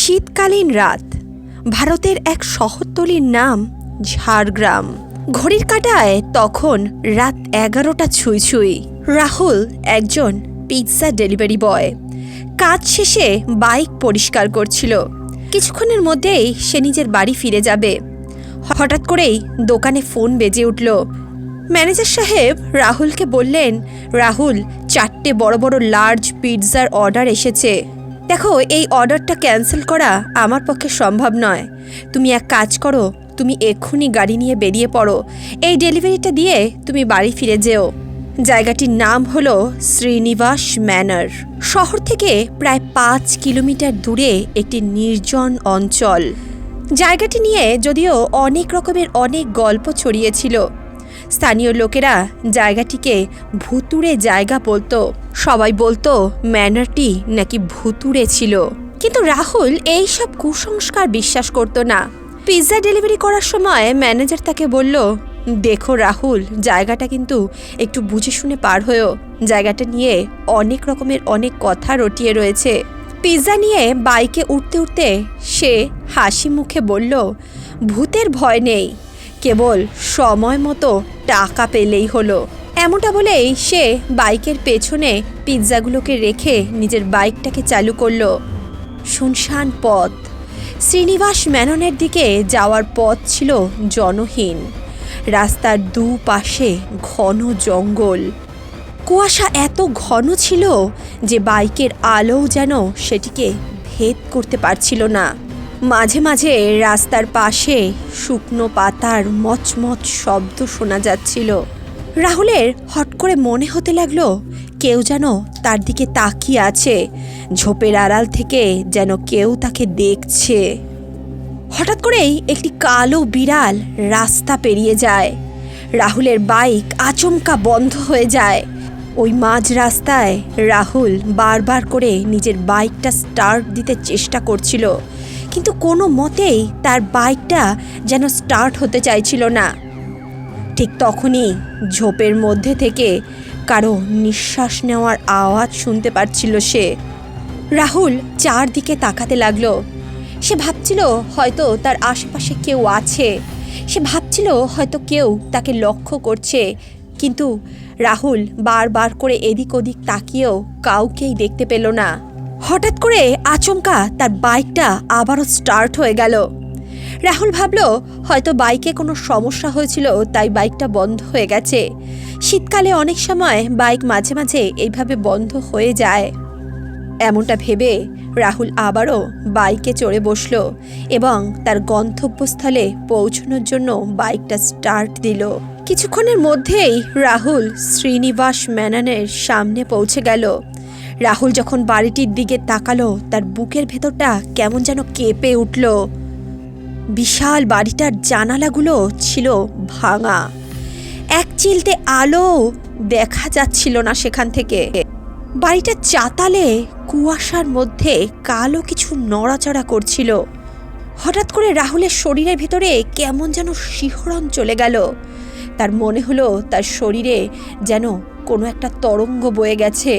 শীতকালীন রাত। ভারতের এক শহরতলির নাম ঝাড়গ্রাম। ঘড়ির কাঁটায় তখন রাত 11টা ছুঁই ছুঁই। রাহুল একজন পিৎজা ডেলিভারি বয়। কাজ শেষে বাইক পরিষ্কার করছিল। কিছুক্ষণের মধ্যেই সে নিজের বাড়ি ফিরে যাবে। হঠাৎ করেই দোকানে ফোন বেজে উঠল। ম্যানেজার সাহেব রাহুলকে বললেন, রাহুল, 4টে বড় বড় লার্জ পিৎজার অর্ডার এসেছে। দেখো, এই অর্ডারটা ক্যান্সেল করা আমার পক্ষে সম্ভব নয়। তুমি এক কাজ করো, তুমি এক্ষুনি গাড়ি নিয়ে বেরিয়ে পড়ো। এই ডেলিভারিটা দিয়ে তুমি বাড়ি ফিরে যেও। জায়গাটির নাম হলো শ্রীনিবাস ম্যানর। শহর থেকে প্রায় 5 কিলোমিটার দূরে একটি নির্জন অঞ্চল। জায়গাটি নিয়ে যদিও অনেক রকমের অনেক গল্প ছড়িয়েছিল। স্থানীয় লোকেরা জায়গাটিকে ভুতুড়ে জায়গা বলতো। সবাই বলতো ম্যানরটি নাকি ভুতুড়ে ছিল। কিন্তু রাহুল এই সব কুসংস্কার বিশ্বাস করতো না। পিৎজা ডেলিভারি করার সময় ম্যানেজার তাকে বলল, দেখো রাহুল, জায়গাটা কিন্তু একটু বুঝে শুনে পার হয়েও। জায়গাটা নিয়ে অনেক রকমের অনেক কথা রটিয়ে রয়েছে। পিৎজা নিয়ে বাইকে উঠতে উঠতে সে হাসি মুখে বলল, ভূতের ভয় নেই, কেবল সময় মতো টাকা পেলেই হলো। এমনটা বলেই সে বাইকের পেছনে পিৎজাগুলোকে রেখে নিজের বাইকটাকে চালু করলো। শুনশান পথ। শ্রীনিবাস ম্যাননের দিকে যাওয়ার পথ ছিল জনহীন। রাস্তার দুপাশে ঘন জঙ্গল। কুয়াশা এত ঘন ছিল যে বাইকের আলো যেন সেটিকে ভেদ করতে পারছিল না। মাঝে মাঝে রাস্তার পাশে শুকনো পাতার মচমচ শব্দ শোনা যাচ্ছিল। রাহুলের হট করে মনে হতে লাগলো কেউ যেন তার দিকে তাকিয়ে আছে। ঝোপের আড়াল থেকে যেন কেউ তাকে দেখছে। হঠাৎ করেই একটি কালো বিড়াল রাস্তা পেরিয়ে যায়। রাহুলের বাইক আচমকা বন্ধ হয়ে যায়। ওই মাঝ রাস্তায় রাহুল বারবার করে নিজের বাইকটা স্টার্ট দিতে চেষ্টা করছিল, কিন্তু কোনো মতেই তার বাইকটা যেন স্টার্ট হতে চাইছিল না। ঠিক তখনই ঝোপের মধ্যে থেকে কারো নিঃশ্বাস নেওয়ার আওয়াজ শুনতে পাচ্ছিল সে। রাহুল চারদিকে তাকাতে লাগলো। সে ভাবছিল হয়তো তার আশেপাশে কেউ আছে। সে ভাবছিল হয়তো কেউ তাকে লক্ষ্য করছে, কিন্তু রাহুল বারবার করে এদিক ওদিক তাকিয়েও কাউকেই দেখতে পেল না। হঠাৎ করে আচমকা তার বাইকটা আবারও স্টার্ট হয়ে গেল। রাহুল ভাবল হয়তো বাইকে কোনো সমস্যা হয়েছিল, তাই বাইকটা বন্ধ হয়ে গেছে। শীতকালে অনেক সময় বাইক মাঝে মাঝে এইভাবে বন্ধ হয়ে যায়। এমনটা ভেবে রাহুল আবারও বাইকে চড়ে বসল এবং তার গন্তব্যস্থলে পৌঁছানোর জন্য বাইকটা স্টার্ট দিল। কিছুক্ষণের মধ্যেই রাহুল শ্রীনিবাস ম্যাননের সামনে পৌঁছে গেল। রাহুল যখন বাড়িটির দিকে তাকালো, তার বুকের ভেতরটা কেমন যেন কেঁপে উঠল। বিশাল বাড়িটার জানালাগুলো ছিল ভাঙা। এক চিলতে আলো দেখা যাচ্ছিল না সেখান থেকে। বাড়িটার চাতালে কুয়াশার মধ্যে কালো কিছু নড়াচড়া করছিল। হঠাৎ করে রাহুলের শরীরের ভিতরে কেমন যেন শিহরণ চলে গেল। তার মনে হলো তার শরীরে যেন কোনো একটা তরঙ্গ বয়ে গেছে।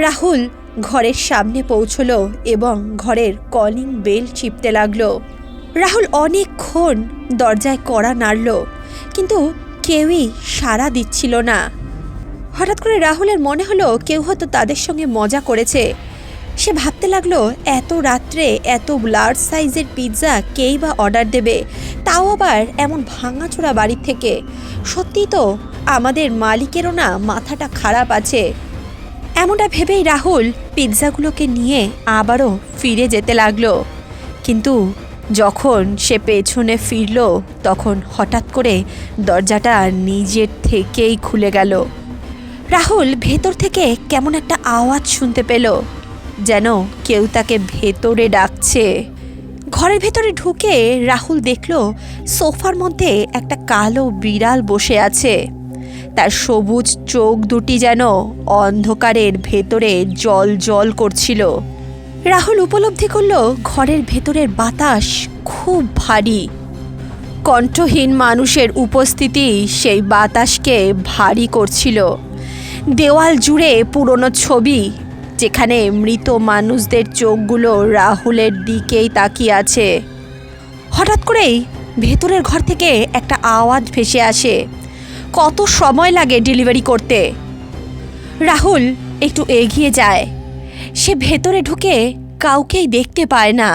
রাহুল ঘরের সামনে পৌঁছলো এবং ঘরের কলিং বেল চিপতে লাগলো। রাহুল অনেকক্ষণ দরজায় কড়া নাড়ল, কিন্তু কেউই সাড়া দিচ্ছিল না। হঠাৎ করে রাহুলের মনে হলো কেউ হয়তো তাদের সঙ্গে মজা করেছে। সে ভাবতে লাগলো এত রাত্রে এত লার্জ সাইজের পিৎজা কেই বা অর্ডার দেবে, তাও আবার এমন ভাঙাচোরা বাড়ির থেকে। সত্যি তো আমাদের মালিকেরও না মাথাটা খারাপ আছে। এমনটা ভেবেই রাহুল পিৎজাগুলোকে নিয়ে আবারও ফিরে যেতে লাগলো। কিন্তু যখন সে পেছনে ফিরল, তখন হঠাৎ করে দরজাটা নিজের থেকেই খুলে গেল। রাহুল ভেতর থেকে কেমন একটা আওয়াজ শুনতে পেল, যেন কেউ তাকে ভেতরে ডাকছে। ঘরের ভেতরে ঢুকে রাহুল দেখল সোফার মধ্যে একটা কালো বিড়াল বসে আছে। তার সবুজ চোখ দুটি যেন অন্ধকারের ভেতরে জল জল করছিল। রাহুল উপলব্ধি করল ঘরের ভেতরের বাতাস খুব ভারী। কণ্ঠহীন মানুষের উপস্থিতি সেই বাতাসকে ভারী করছিল। দেওয়াল জুড়ে পুরনো ছবি, যেখানে মৃত মানুষদের চোখগুলো রাহুলের দিকেই তাকিয়ে আছে। হঠাৎ করেই ভেতরের ঘর থেকে একটা আওয়াজ ভেসে আসে। কত সময় লাগে ডেলিভারি করতে? রাহুল একটু এগিয়ে যায়। সে ভেতরে ঢুকে কাউকেই দেখতে পায় না।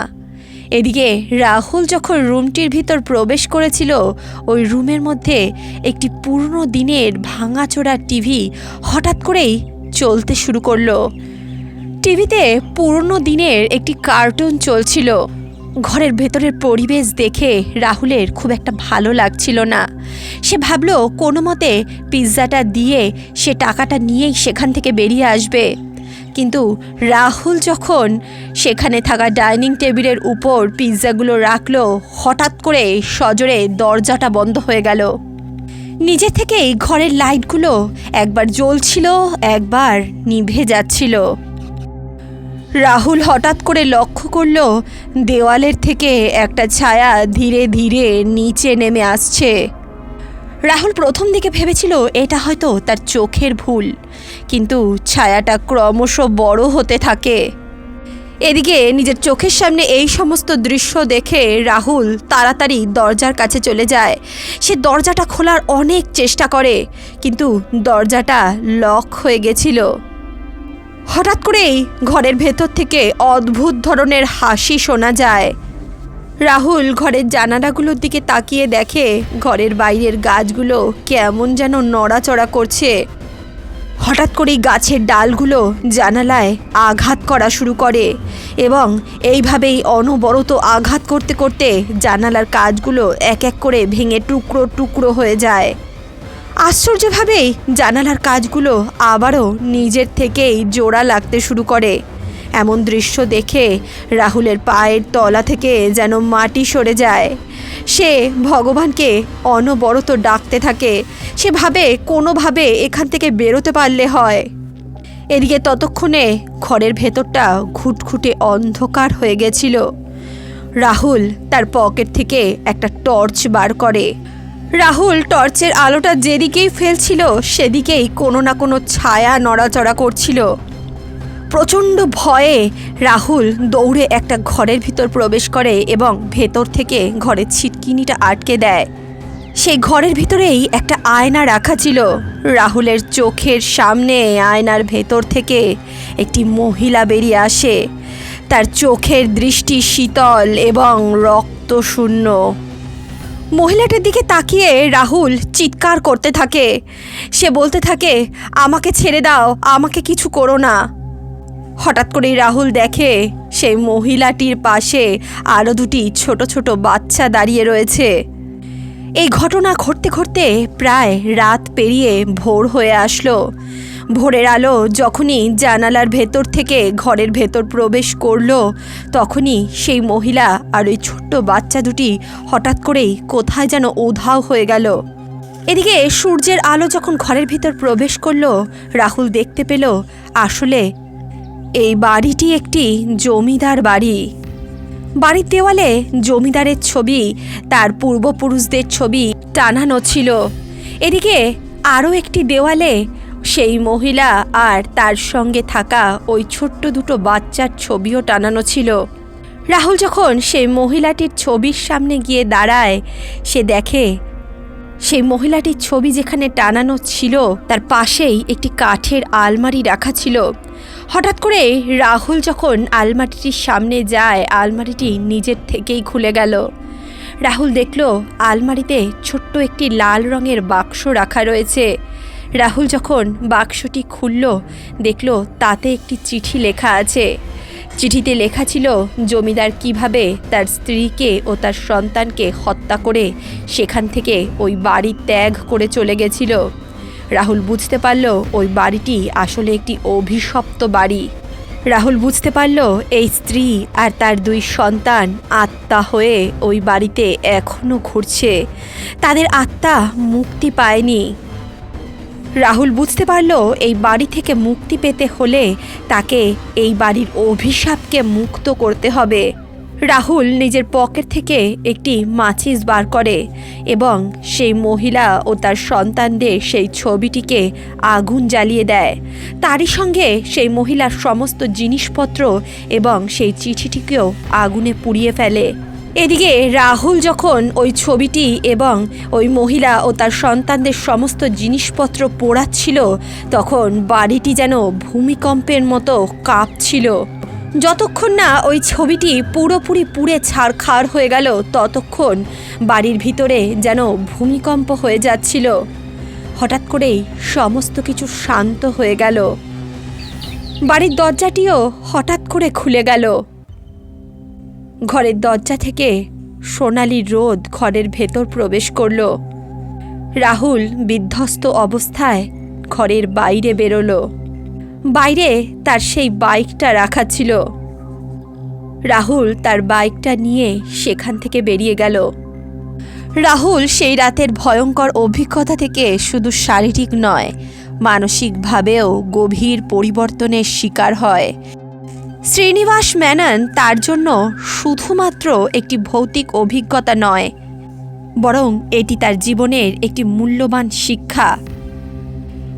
এদিকে রাহুল যখন রুমটির ভিতর প্রবেশ করেছিল, ওই রুমের মধ্যে একটি পুরনো দিনের ভাঙাচোরা টিভি হঠাৎ করেই চলতে শুরু করলো। টিভিতে পুরনো দিনের একটি কার্টুন চলছিল। ঘরের ভেতরের পরিবেশ দেখে রাহুলের খুব একটা ভালো লাগছিল না। সে ভাবলো কোনো মতে পিৎজাটা দিয়ে সে টাকাটা নিয়েই সেখান থেকে বেরিয়ে আসবে। কিন্তু রাহুল যখন সেখানে থাকা ডাইনিং টেবিলের উপর পিৎজাগুলো রাখলো, হঠাৎ করে সজোরে দরজাটা বন্ধ হয়ে গেল। নিজে থেকেই ঘরের লাইটগুলো একবার জ্বলছিল, একবার নিভে যাচ্ছিল। রাহুল হঠাৎ করে লক্ষ্য করল দেওয়ালের থেকে একটা ছায়া ধীরে ধীরে নিচে নেমে আসছে। রাহুল প্রথম দিকে ভেবেছিল এটা হয়তো তার চোখের ভুল, কিন্তু ছায়াটা ক্রমশ বড় হতে থাকে। এদিকে নিজের চোখের সামনে এই সমস্ত দৃশ্য দেখে রাহুল তাড়াতাড়ি দরজার কাছে চলে যায়। সে দরজাটা খোলার অনেক চেষ্টা করে, কিন্তু দরজাটা লক হয়ে গেছিল। হঠাৎ করেই ঘরের ভেতর থেকে অদ্ভুত ধরনের হাসি শোনা যায়। রাহুল ঘরের জানালাগুলোর দিকে তাকিয়ে দেখে ঘরের বাইরের গাছগুলো কেমন যেন নড়াচড়া করছে। হঠাৎ করেই গাছের ডালগুলো জানালায় আঘাত করা শুরু করে এবং এইভাবেই অনবরত আঘাত করতে করতে জানালার কাচগুলো এক এক করে ভেঙে টুকরো টুকরো হয়ে যায়। আশ্চর্যভাবেই জানালার কাচগুলো আবারও নিজের থেকেই জোড়া লাগতে শুরু করে। এমন দৃশ্য দেখে রাহুলের পায়ের তলা থেকে যেন মাটি সরে যায়। সে ভগবানকে অনবরত ডাকতে থাকে। সে ভাবে কোনোভাবে এখান থেকে বেরোতে পারলে হয়। এদিকে ততক্ষণে ঘরের ভেতরটা ঘুটঘুটে অন্ধকার হয়ে গেছিল। রাহুল তার পকেট থেকে একটা টর্চ বার করে। রাহুল টর্চের আলোটা যেদিকেই ফেলছিল সেদিকেই কোনো না কোনো ছায়া নড়াচড়া করছিল। প্রচণ্ড ভয়ে রাহুল দৌড়ে একটা ঘরের ভিতর প্রবেশ করে এবং ভেতর থেকে ঘরের ছিটকিনিটা আটকে দেয়। সেই ঘরের ভিতরেই একটা আয়না রাখা ছিল। রাহুলের চোখের সামনে আয়নার ভেতর থেকে একটি মহিলা বেরিয়ে আসে। তার চোখের দৃষ্টি শীতল এবং রক্তশূন্য। মহিলাটার দিকে তাকিয়ে রাহুল চিৎকার করতে থাকে। সে বলতে থাকে, আমাকে ছেড়ে দাও, আমাকে কিছু করো না। হঠাৎ করেই রাহুল দেখে সেই মহিলাটির পাশে আরও দুটি ছোট ছোট বাচ্চা দাঁড়িয়ে রয়েছে। এই ঘটনা ঘটতে ঘটতে প্রায় রাত পেরিয়ে ভোর হয়ে আসলো। ভোরের আলো যখনই জানালার ভেতর থেকে ঘরের ভেতর প্রবেশ করলো, তখনই সেই মহিলা আর ওই ছোট্ট বাচ্চা দুটি হঠাৎ করেই কোথায় যেন উধাও হয়ে গেল। এদিকে সূর্যের আলো যখন ঘরের ভিতর প্রবেশ করলো, রাহুল দেখতে পেল আসলে এই বাড়িটি একটি জমিদার বাড়ি। বাড়ির দেওয়ালে জমিদারের ছবি, তার পূর্বপুরুষদের ছবি টানানো ছিল। এদিকে আরও একটি দেওয়ালে সেই মহিলা আর তার সঙ্গে থাকা ওই ছোট্ট দুটো বাচ্চার ছবিও টানানো ছিল। রাহুল যখন সেই মহিলাটির ছবির সামনে গিয়ে দাঁড়ায়, সে দেখে সেই মহিলাটির ছবি যেখানে টানানো ছিল তার পাশেই একটি কাঠের আলমারি রাখা ছিল। হঠাৎ করে রাহুল যখন আলমারিটির সামনে যায়, আলমারিটি নিজের থেকেই খুলে গেল। রাহুল দেখল আলমারিতে ছোট্ট একটি লাল রঙের বাক্স রাখা রয়েছে। রাহুল যখন বাক্সটি খুলল, দেখল তাতে একটি চিঠি লেখা আছে। চিঠিতে লেখা ছিল জমিদার কিভাবে তার স্ত্রীকে ও তার সন্তানকে হত্যা করে সেখান থেকে ওই বাড়ি ত্যাগ করে চলে গেছিল। রাহুল বুঝতে পারল ওই বাড়িটি আসলে একটি অভিশপ্ত বাড়ি। রাহুল বুঝতে পারল এই স্ত্রী আর তার দুই সন্তান আত্মা হয়ে ওই বাড়িতে এখনও ঘুরছে। তাদের আত্মা মুক্তি পায়নি। রাহুল বুঝতে পারল এই বাড়ি থেকে মুক্তি পেতে হলে তাকে এই বাড়ির অভিশাপকে মুক্ত করতে হবে। রাহুল নিজের পকেট থেকে একটি মাচিস বার করে এবং সেই মহিলা ও তার সন্তানদের সেই ছবিটিকে আগুন জ্বালিয়ে দেয়। তারই সঙ্গে সেই মহিলার সমস্ত জিনিসপত্র এবং সেই চিঠিটিকেও আগুনে পুড়িয়ে ফেলে। এদিকে রাহুল যখন ওই ছবিটি এবং ওই মহিলা ও তার সন্তানদের সমস্ত জিনিসপত্র পোড়াচ্ছিল, তখন বাড়িটি যেন ভূমিকম্পের মতো কাঁপছিল। যতক্ষণ না ওই ছবিটি পুরোপুরি পুড়ে ছারখার হয়ে গেল, ততক্ষণ বাড়ির ভিতরে যেন ভূমিকম্প হয়ে যাচ্ছিল। হঠাৎ করেই সমস্ত কিছু শান্ত হয়ে গেল। বাড়ির দরজাটিও হঠাৎ করে খুলে গেল। ঘরের দরজা থেকে সোনালি রোদ ঘরের ভেতর প্রবেশ করল। রাহুল বিধ্বস্ত অবস্থায় ঘরের বাইরে বেরোলো। বাইরে তার সেই বাইকটা রাখা ছিল। রাহুল তার বাইকটা নিয়ে সেখান থেকে বেরিয়ে গেল। রাহুল সেই রাতের ভয়ঙ্কর অভিজ্ঞতা থেকে শুধু শারীরিক নয়, মানসিকভাবেও গভীর পরিবর্তনের শিকার হয়। শ্রীনিবাস মেনন তার জন্য শুধুমাত্র একটি ভৌতিক অভিজ্ঞতা নয়, বরং এটি তার জীবনের একটি মূল্যবান শিক্ষা।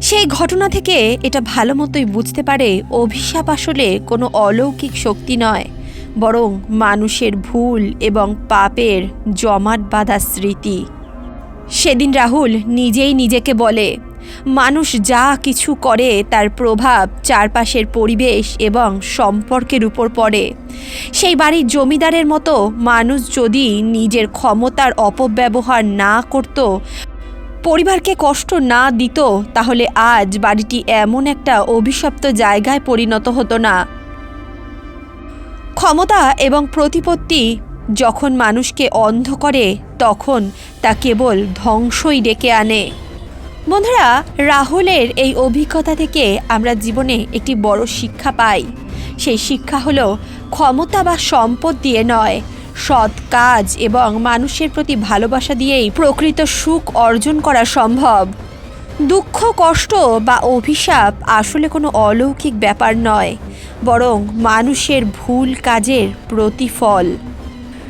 সেই ঘটনা থেকে এটা ভালো মতোই বুঝতে পারে অভিশাপ আসলে কোনো অলৌকিক শক্তি নয়, বরং মানুষের ভুল এবং পাপের জমাট বাঁধা স্মৃতি। সেদিন রাহুল নিজেই নিজেকে বলে, মানুষ যা কিছু করে তার প্রভাব চারপাশের পরিবেশ এবং সম্পর্কের উপর পড়ে। সেই বাড়ির জমিদারের মতো মানুষ যদি নিজের ক্ষমতার অপব্যবহার না করত, পরিবারকে কষ্ট না দিত, তাহলে আজ বাড়িটি এমন একটা অভিশপ্ত জায়গায় পরিণত হতো না। ক্ষমতা এবং প্রতিপত্তি যখন মানুষকে অন্ধ করে, তখন তা কেবল ধ্বংসই ডেকে আনে। বন্ধুরা, রাহুলের এই অভিজ্ঞতা থেকে আমরা জীবনে একটি বড় শিক্ষা পাই। সেই শিক্ষা হলো, ক্ষমতা বা সম্পদ দিয়ে নয়, সৎ কাজ এবং মানুষের প্রতি ভালোবাসা দিয়েই প্রকৃত সুখ অর্জন করা সম্ভব। দুঃখ, কষ্ট বা অভিশাপ আসলে কোনো অলৌকিক ব্যাপার নয়, বরং মানুষের ভুল কাজের প্রতিফল।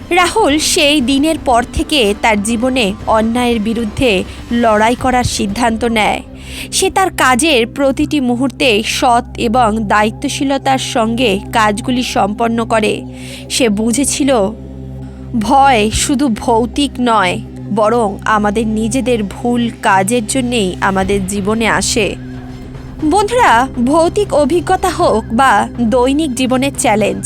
রাহুল সেই দিনের পর থেকে তার জীবনে অন্যায়ের বিরুদ্ধে লড়াই করার সিদ্ধান্ত নেয়। সে তার কাজের প্রতিটি মুহূর্তে সৎ এবং দায়িত্বশীলতার সঙ্গে কাজগুলি সম্পন্ন করে। সে বুঝেছিল, ভয় শুধু ভৌতিক নয়, বরং আমাদের নিজেদের ভুল কাজের জন্যেই আমাদের জীবনে আসে। বন্ধুরা, ভৌতিক অভিজ্ঞতা হোক বা দৈনিক জীবনের চ্যালেঞ্জ,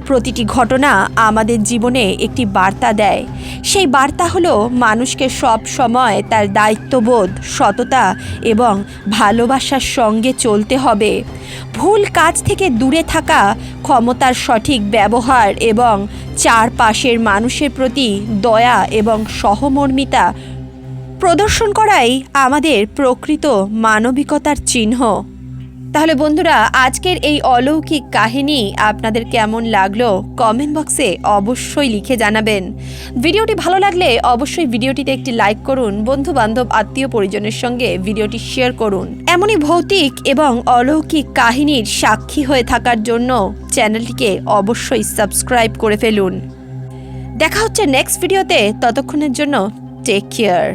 প্রতিটি ঘটনা আমাদের জীবনে একটি বার্তা দেয়। সেই বার্তা হলো, মানুষকে সব সময় তার দায়িত্ববোধ, সততা এবং ভালোবাসার সঙ্গে চলতে হবে। ভুল কাজ থেকে দূরে থাকা, ক্ষমতার সঠিক ব্যবহার এবং চারপাশের মানুষের প্রতি দয়া এবং সহমর্মিতা প্রদর্শন করাই আমাদের প্রকৃত মানবিকতার চিহ্ন। তাহলে বন্ধুরা, আজকের এই অলৌকিক কাহিনী আপনাদের কেমন লাগলো কমেন্ট বক্সে অবশ্যই লিখে জানাবেন। ভিডিওটি ভালো লাগলে অবশ্যই ভিডিওটিতে একটি লাইক করুন, বন্ধু বান্ধব আত্মীয় পরিজনের সঙ্গে ভিডিওটি শেয়ার করুন। এমনই ভৌতিক এবং অলৌকিক কাহিনীর সাক্ষী হয়ে থাকার জন্য চ্যানেলটিকে অবশ্যই সাবস্ক্রাইব করে ফেলুন। দেখা হচ্ছে নেক্সট ভিডিওতে, ততক্ষণের জন্য টেক কেয়ার।